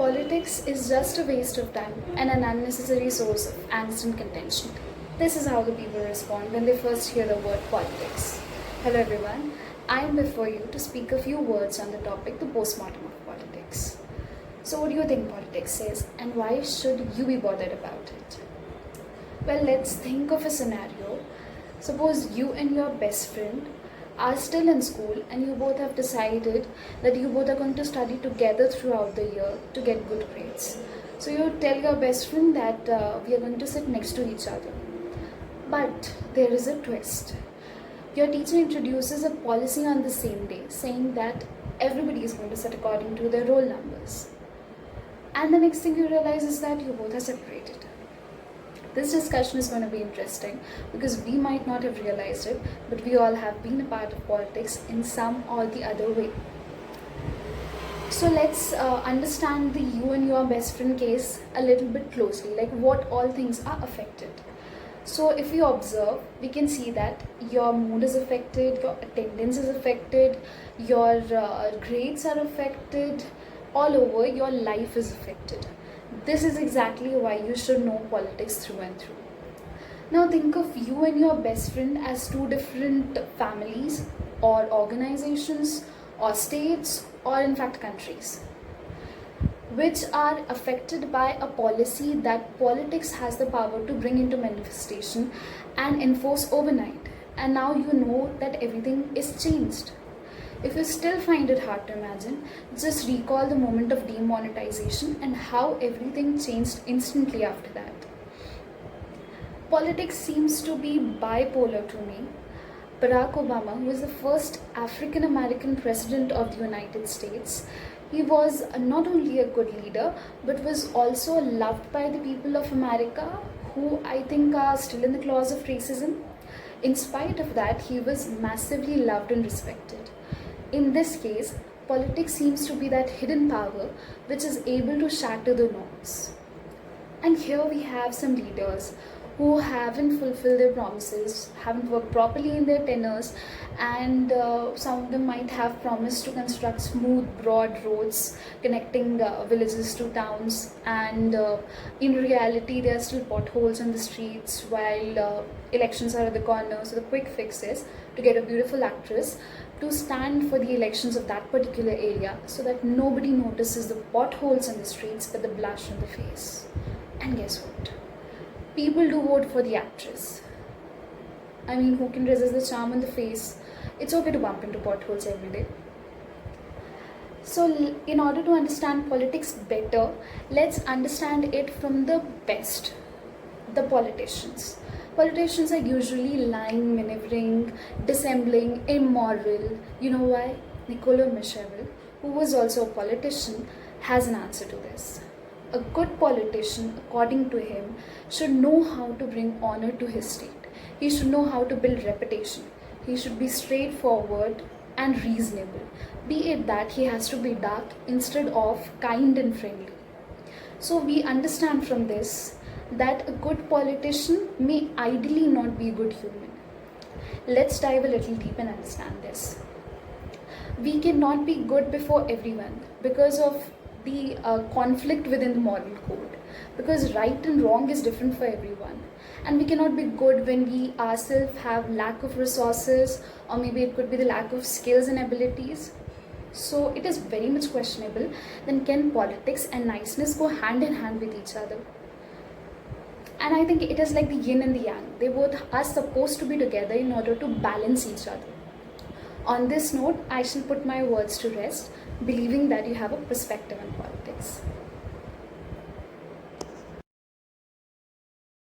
Politics is just a waste of time and an unnecessary source of angst and contention. This is how the people respond when they first hear the word politics. Hello everyone, I am before you to speak a few words on the topic the postmortem of politics. So what do you think politics is and why should you be bothered about it? Well, let's think of a scenario. Suppose you and your best friend are still in school and you both have decided that you both are going to study together throughout the year to get good grades. So you tell your best friend that we are going to sit next to each other. But there is a twist. Your teacher introduces a policy on the same day saying that everybody is going to sit according to their roll numbers. And the next thing you realize is that you both are separated. This discussion is going to be interesting because we might not have realized it, but we all have been a part of politics in some or the other way. So let's understand the you and your best friend case a little bit closely, like what all things are affected. So if we observe, we can see that your mood is affected, your attendance is affected, your grades are affected, all over your life is affected. This is exactly why you should know politics through and through. Now think of you and your best friend as two different families or organizations or states or in fact countries, which are affected by a policy that politics has the power to bring into manifestation and enforce overnight. And now you know that everything is changed. If you still find it hard to imagine, just recall the moment of demonetization and how everything changed instantly after that. Politics seems to be bipolar to me. Barack Obama, who was the first African American president of the United States, he was not only a good leader but was also loved by the people of America, who I think are still in the claws of racism. In spite of that, he was massively loved and respected. In this case, politics seems to be that hidden power which is able to shatter the norms. And here we have some leaders who haven't fulfilled their promises, haven't worked properly in their tenures, and some of them might have promised to construct smooth, broad roads connecting villages to towns, and in reality there are still potholes on the streets while elections are at the corner. So the quick fix is to get a beautiful actress to stand for the elections of that particular area so that nobody notices the potholes in the streets but the blush on the face. And guess what? People do vote for the actress. I mean, who can resist the charm on the face? It's okay to bump into potholes every day. So in order to understand politics better, let's understand it from the best, the politicians. Politicians are usually lying, maneuvering, dissembling, immoral. You know why? Niccolo Machiavelli, who was also a politician, has an answer to this. A good politician, according to him, should know how to bring honor to his state. He should know how to build reputation. He should be straightforward and reasonable, be it that he has to be dark instead of kind and friendly. So we understand from this that a good politician may ideally not be a good human. Let's dive a little deep and understand this. We cannot be good before everyone because of the conflict within the moral code, because right and wrong is different for everyone, and we cannot be good when we ourselves have lack of resources, or maybe it could be the lack of skills and abilities. So it is very much questionable. Then can politics and niceness go hand in hand with each other? And I think it is like the yin and the yang. They both are supposed to be together in order to balance each other. On this note, I shall put my words to rest, believing that you have a perspective on politics.